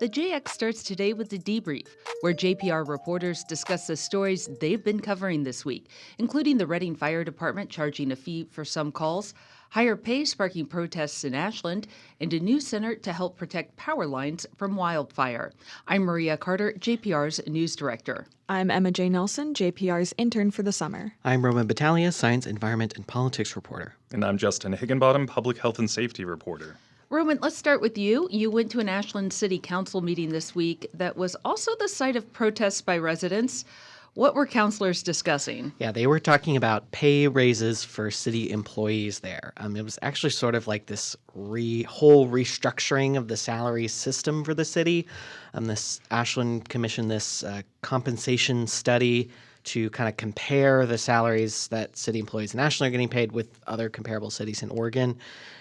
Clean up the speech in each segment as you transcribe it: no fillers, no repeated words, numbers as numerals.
The JX starts today with the debrief, where JPR reporters discuss the stories they've been covering this week, including the Reading Fire Department charging a fee for some calls, higher pay sparking protests in Ashland, and a new center to help protect power lines from wildfire. I'm Maria Carter, JPR's news director. I'm Emma J. Nelson, JPR's intern for the summer. I'm Roman Battaglia, science, environment, and politics reporter. And I'm Justin Higginbottom, public health and safety reporter. Roman, let's start with you. You went to an Ashland City Council meeting this week that was also the site of protests by residents. What were councilors discussing? Yeah, they were talking about pay raises for city employees there. It was actually sort of like this whole restructuring of the salary system for the city. This Ashland commissioned this compensation study to kind of compare the salaries that city employees in Ashland are getting paid with other comparable cities in Oregon.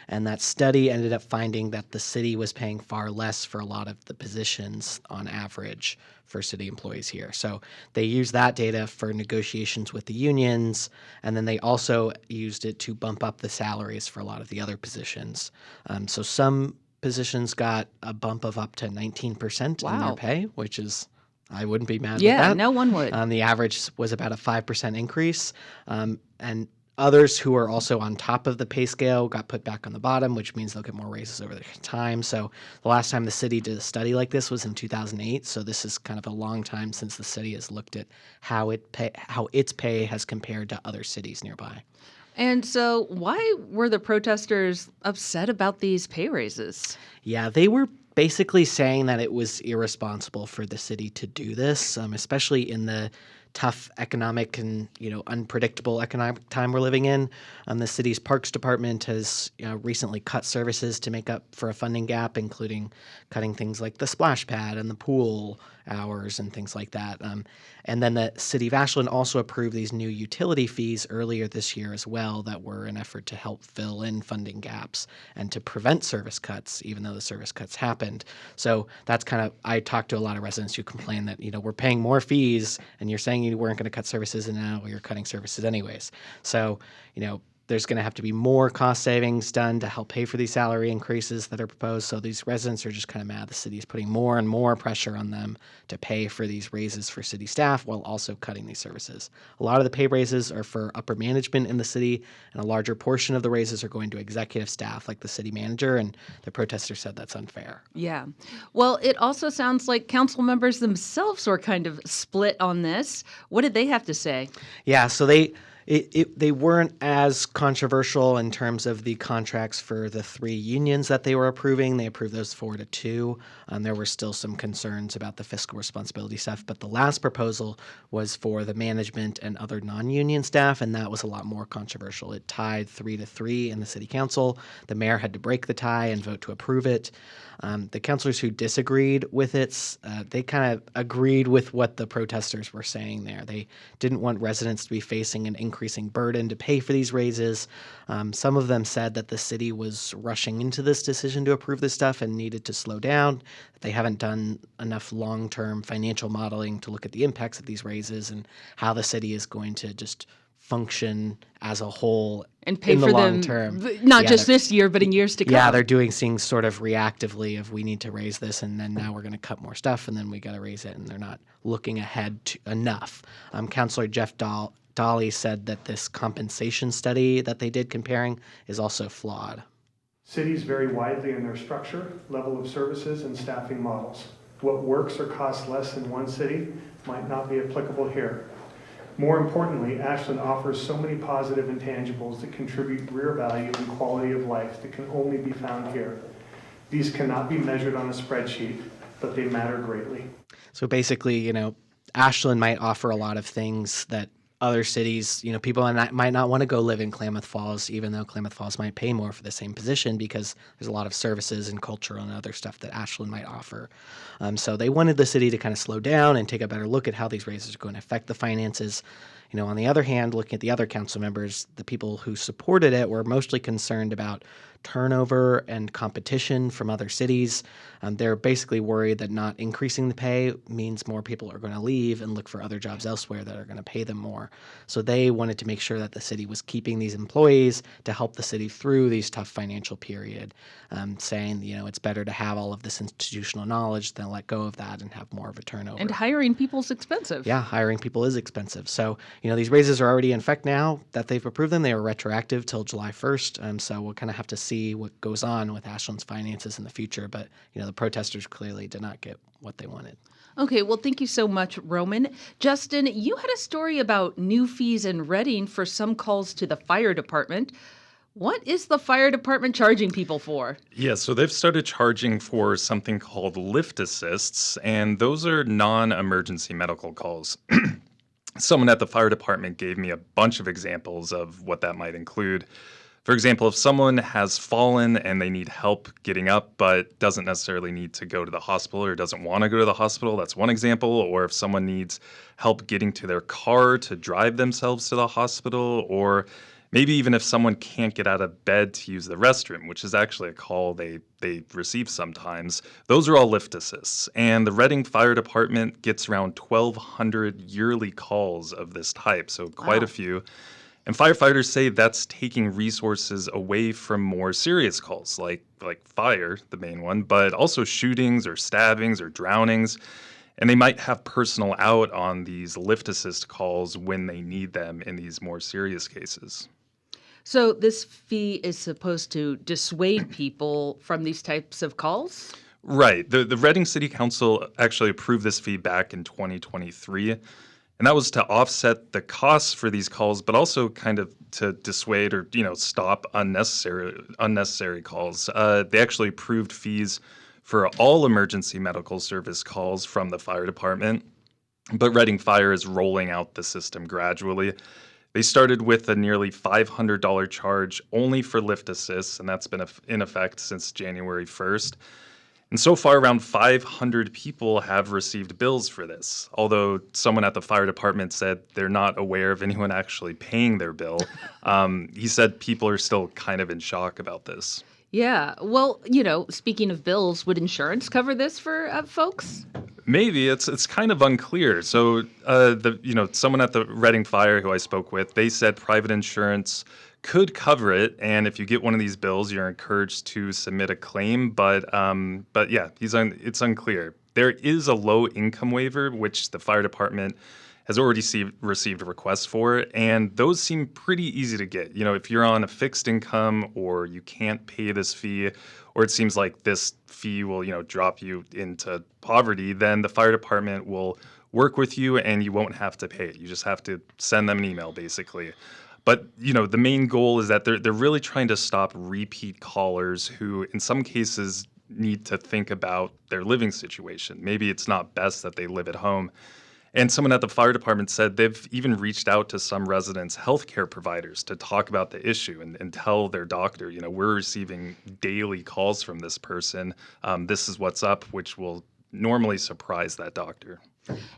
And that study ended up finding that the city was paying far less for a lot of the positions on average for city employees here. So they used that data for negotiations with the unions, and then they also used it to bump up the salaries for a lot of the other positions. So some positions got a bump of up to 19% in their pay, which is I wouldn't be mad with that. Yeah, no one would. The average was about a 5% increase. And others who are also on top of the pay scale got put back on the bottom, which means they'll get more raises over the time. So the last time the city did a study like this was in 2008. So this is kind of a long time since the city has looked at how its pay has compared to other cities nearby. And so why were the protesters upset about these pay raises? Yeah, they were basically saying that it was irresponsible for the city to do this, especially in the tough economic and unpredictable economic time we're living in. The city's parks department has recently cut services to make up for a funding gap, including cutting things like the splash pad and the pool hours and things like that. And then the city of Ashland also approved these new utility fees earlier this year as well that were an effort to help fill in funding gaps and to prevent service cuts, even though the service cuts happened. So that's I talked to a lot of residents who complain that, we're paying more fees and you're saying you weren't going to cut services and now you're cutting services anyways. So, there's going to have to be more cost savings done to help pay for these salary increases that are proposed. So these residents are just kind of mad the city is putting more and more pressure on them to pay for these raises for city staff while also cutting these services. A lot of the pay raises are for upper management in the city, and a larger portion of the raises are going to executive staff like the city manager, and the protesters said that's unfair. Yeah. Well, it also sounds like council members themselves were kind of split on this. What did they have to say? Yeah, so they weren't as controversial in terms of the contracts for the three unions that they were approving. They approved those 4-2. There were still some concerns about the fiscal responsibility stuff, but the last proposal was for the management and other non-union staff, and that was a lot more controversial. It tied 3-3 in the city council. The mayor had to break the tie and vote to approve it. The councilors who disagreed with it, they kind of agreed with what the protesters were saying there. They didn't want residents to be facing an increasing burden to pay for these raises. Some of them said that the city was rushing into this decision to approve this stuff and needed to slow down. They haven't done enough long-term financial modeling to look at the impacts of these raises and how the city is going to just function as a whole and pay in the for long them, term. not just this year, but in years to come. Yeah, they're doing things sort of reactively of we need to raise this, and then now we're going to cut more stuff, and then we got to raise it, and they're not looking ahead enough. Councilor Jeff Dolly said that this compensation study that they did comparing is also flawed. Cities vary widely in their structure, level of services, and staffing models. What works or costs less in one city might not be applicable here. More importantly, Ashland offers so many positive intangibles that contribute real value and quality of life that can only be found here. These cannot be measured on a spreadsheet, but they matter greatly. So basically, Ashland might offer a lot of things that other cities, people might not want to go live in Klamath Falls, even though Klamath Falls might pay more for the same position because there's a lot of services and culture and other stuff that Ashland might offer. So they wanted the city to kind of slow down and take a better look at how these raises are going to affect the finances. On the other hand, looking at the other council members, the people who supported it were mostly concerned about turnover and competition from other cities. They're basically worried that not increasing the pay means more people are going to leave and look for other jobs elsewhere that are going to pay them more. So they wanted to make sure that the city was keeping these employees to help the city through these tough financial period, saying, it's better to have all of this institutional knowledge than let go of that and have more of a turnover. And hiring people's expensive. Yeah, hiring people is expensive. So, these raises are already in effect now that they've approved them. They are retroactive till July 1st. So we'll kind of have to see what goes on with Ashland's finances in the future. But, the protesters clearly did not get what they wanted. Okay, well, thank you so much, Roman. Justin, you had a story about new fees in Reading for some calls to the fire department. What is the fire department charging people for? Yeah, so they've started charging for something called lift assists, and those are non-emergency medical calls. Someone at the fire department gave me a bunch of examples of what that might include. For example, if someone has fallen and they need help getting up but doesn't necessarily need to go to the hospital or doesn't want to go to the hospital, that's one example. Or if someone needs help getting to their car to drive themselves to the hospital, or maybe even if someone can't get out of bed to use the restroom, which is actually a call they receive sometimes. Those are all lift assists. And the Reading Fire Department gets around 1,200 yearly calls of this type, so quite a few. And firefighters say that's taking resources away from more serious calls, like fire, the main one, but also shootings or stabbings or drownings. And they might have personnel out on these lift assist calls when they need them in these more serious cases. So this fee is supposed to dissuade people from these types of calls? Right. The Reading City Council actually approved this fee back in 2023. And that was to offset the costs for these calls, but also kind of to dissuade or, stop unnecessary calls. They actually approved fees for all emergency medical service calls from the fire department. But Reading Fire is rolling out the system gradually. They started with a nearly $500 charge only for lift assists, and that's been in effect since January 1st. And so far, around 500 people have received bills for this, although someone at the fire department said they're not aware of anyone actually paying their bill. He said people are still kind of in shock about this. Yeah. Well, speaking of bills, would insurance cover this for folks? Maybe. It's kind of unclear. So, someone at the Reading Fire who I spoke with, they said private insurance could cover it, and if you get one of these bills, you're encouraged to submit a claim. But yeah, it's unclear. There is a low income waiver, which the fire department has already received a request for, and those seem pretty easy to get. If you're on a fixed income or you can't pay this fee, or it seems like this fee will, drop you into poverty, then the fire department will work with you and you won't have to pay it. You just have to send them an email, basically. But, the main goal is that they're really trying to stop repeat callers who, in some cases, need to think about their living situation. Maybe it's not best that they live at home. And someone at the fire department said they've even reached out to some residents' healthcare providers to talk about the issue and tell their doctor, we're receiving daily calls from this person. This is what's up, which will normally surprise that doctor.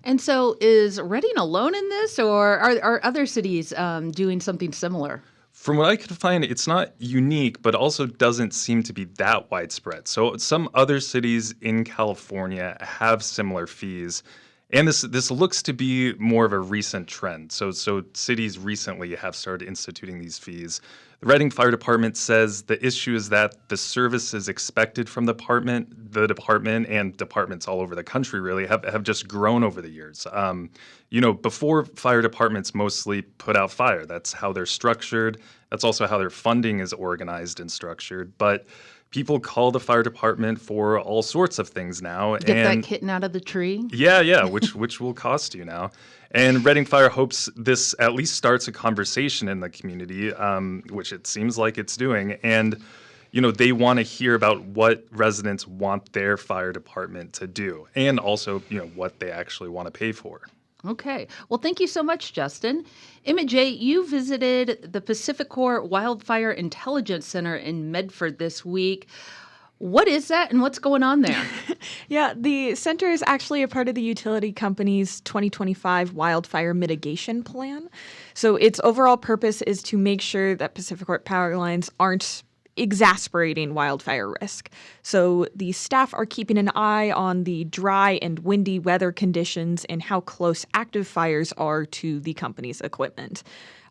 And so is Reading alone in this, or are other cities doing something similar? From what I could find, it's not unique, but also doesn't seem to be that widespread. So some other cities in California have similar fees. And this looks to be more of a recent trend. So cities recently have started instituting these fees. The Reading Fire Department says the issue is that the services expected from the department and departments all over the country really have just grown over the years. Before fire departments mostly put out fire. That's how they're structured. That's also how their funding is organized and structured. But people call the fire department for all sorts of things now. Get that kitten out of the tree? Yeah, which will cost you now. And Reading Fire hopes this at least starts a conversation in the community, which it seems like it's doing. And, they want to hear about what residents want their fire department to do, and also, what they actually want to pay for. Okay. Well, thank you so much, Justin. Emmett J., you visited the Pacific Corps Wildfire Intelligence Center in Medford this week. What is that and what's going on there? Yeah, the center is actually a part of the utility company's 2025 wildfire mitigation plan. So its overall purpose is to make sure that Pacific Corp power lines aren't exasperating wildfire risk. So the staff are keeping an eye on the dry and windy weather conditions and how close active fires are to the company's equipment.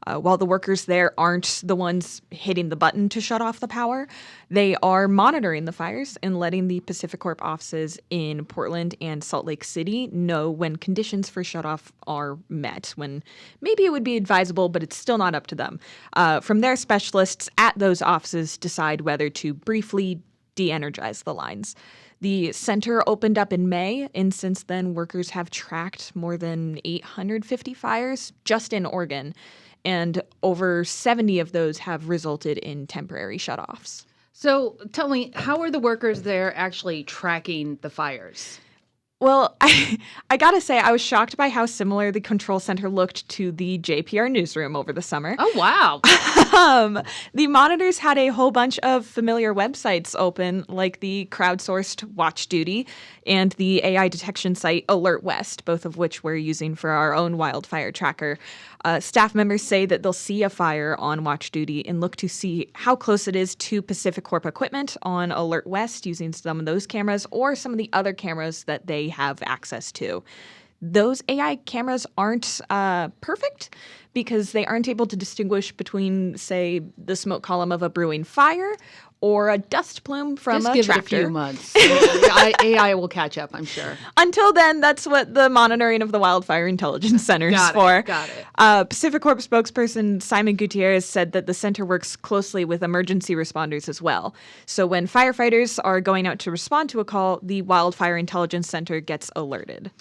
While the workers there aren't the ones hitting the button to shut off the power, they are monitoring the fires and letting the Pacific Corp offices in Portland and Salt Lake City know when conditions for shutoff are met, when maybe it would be advisable, but it's still not up to them. From there, specialists at those offices decide whether to briefly de-energize the lines. The center opened up in May, and since then, workers have tracked more than 850 fires just in Oregon, and over 70 of those have resulted in temporary shutoffs. So tell me, how are the workers there actually tracking the fires? Well, I gotta say, I was shocked by how similar the control center looked to the JPR newsroom over the summer. Oh, wow. The monitors had a whole bunch of familiar websites open, like the crowdsourced Watch Duty and the AI detection site Alert West, both of which we're using for our own wildfire tracker. Staff members say that they'll see a fire on Watch Duty and look to see how close it is to Pacific Corp equipment on Alert West using some of those cameras or some of the other cameras that they have access to. Those AI cameras aren't perfect because they aren't able to distinguish between, say, the smoke column of a brewing fire or a dust plume from Just a give tractor. it a few months. AI will catch up, I'm sure. Until then, that's what the monitoring of the Wildfire Intelligence Center is for. Got it. Pacific Corp spokesperson Simon Gutierrez said that the center works closely with emergency responders as well. So when firefighters are going out to respond to a call, the Wildfire Intelligence Center gets alerted.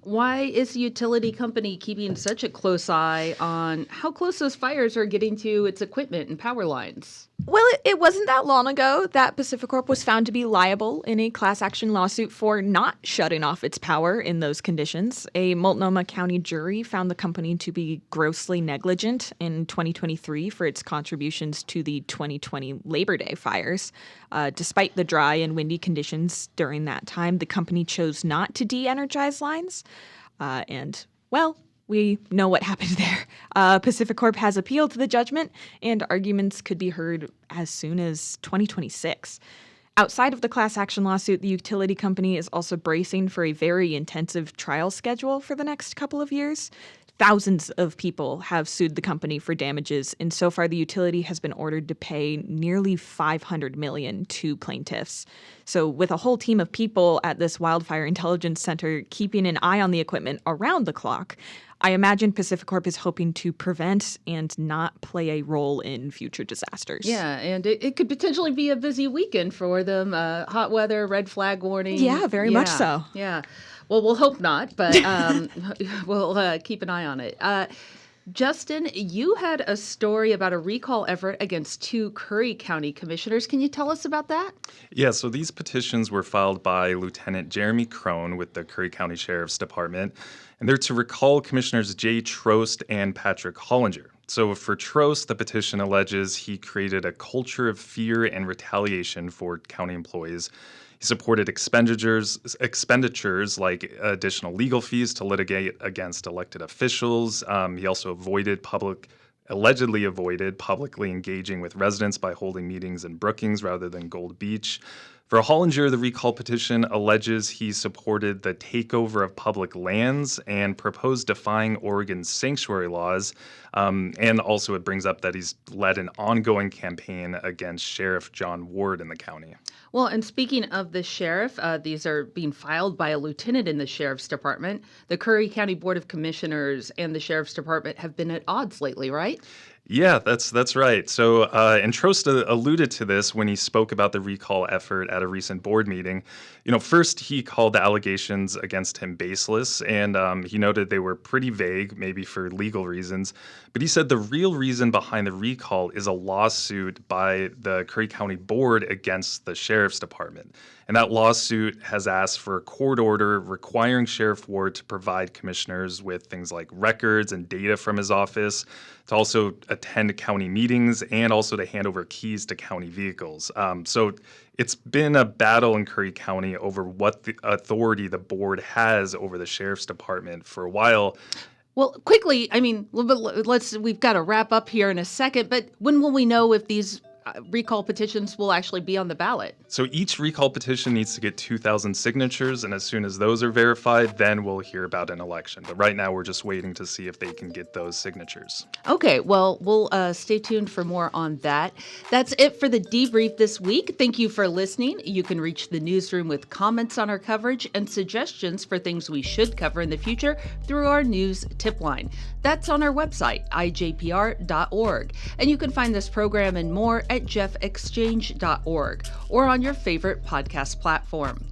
Why is the utility company keeping such a close eye on how close those fires are getting to its equipment and power lines? Well, it wasn't that long ago that Pacific Corp was found to be liable in a class action lawsuit for not shutting off its power in those conditions. A Multnomah County jury found the company to be grossly negligent in 2023 for its contributions to the 2020 Labor Day fires. Despite the dry and windy conditions during that time, the company chose not to de-energize lines. We know what happened there. Pacific Corp has appealed to the judgment, and arguments could be heard as soon as 2026. Outside of the class action lawsuit, the utility company is also bracing for a very intensive trial schedule for the next couple of years. Thousands of people have sued the company for damages, and so far the utility has been ordered to pay nearly $500 million to plaintiffs. So with a whole team of people at this Wildfire Intelligence Center keeping an eye on the equipment around the clock, I imagine Pacific Corp is hoping to prevent and not play a role in future disasters. Yeah, and it could potentially be a busy weekend for them. Hot weather, red flag warning. Yeah, very much so. Yeah. Well, we'll hope not, but we'll keep an eye on it. Justin, you had a story about a recall effort against 2 Curry County commissioners. Can you tell us about that? Yeah, so these petitions were filed by Lieutenant Jeremy Crone with the Curry County Sheriff's Department, and they're to recall Commissioners Jay Trost and Patrick Hollinger. So for Trost, the petition alleges he created a culture of fear and retaliation for county employees. He supported expenditures like additional legal fees to litigate against elected officials. He also allegedly avoided publicly engaging with residents by holding meetings in Brookings rather than Gold Beach. For Hollinger, the recall petition alleges he supported the takeover of public lands and proposed defying Oregon's sanctuary laws. And also it brings up that he's led an ongoing campaign against Sheriff John Ward in the county. Well, and speaking of the sheriff, these are being filed by a lieutenant in the sheriff's department. The Curry County Board of Commissioners and the sheriff's department have been at odds lately, right? Yeah, that's right. So, and Trost alluded to this when he spoke about the recall effort at a recent board meeting. First he called the allegations against him baseless, and he noted they were pretty vague, maybe for legal reasons. But he said the real reason behind the recall is a lawsuit by the Curry County Board against the Sheriff's Department. And that lawsuit has asked for a court order requiring Sheriff Ward to provide commissioners with things like records and data from his office, to also attend county meetings, and also to hand over keys to county vehicles. So it's been a battle in Curry County over what the authority the board has over the sheriff's department for a while. Well, quickly, I mean, we've got to wrap up here in a second, but when will we know if these recall petitions will actually be on the ballot? So each recall petition needs to get 2,000 signatures, and as soon as those are verified, then we'll hear about an election. But right now, we're just waiting to see if they can get those signatures. Okay, well, we'll stay tuned for more on that. That's it for the debrief this week. Thank you for listening. You can reach the newsroom with comments on our coverage and suggestions for things we should cover in the future through our news tip line. That's on our website, ijpr.org. And you can find this program and more at jeffexchange.org or on your favorite podcast platform.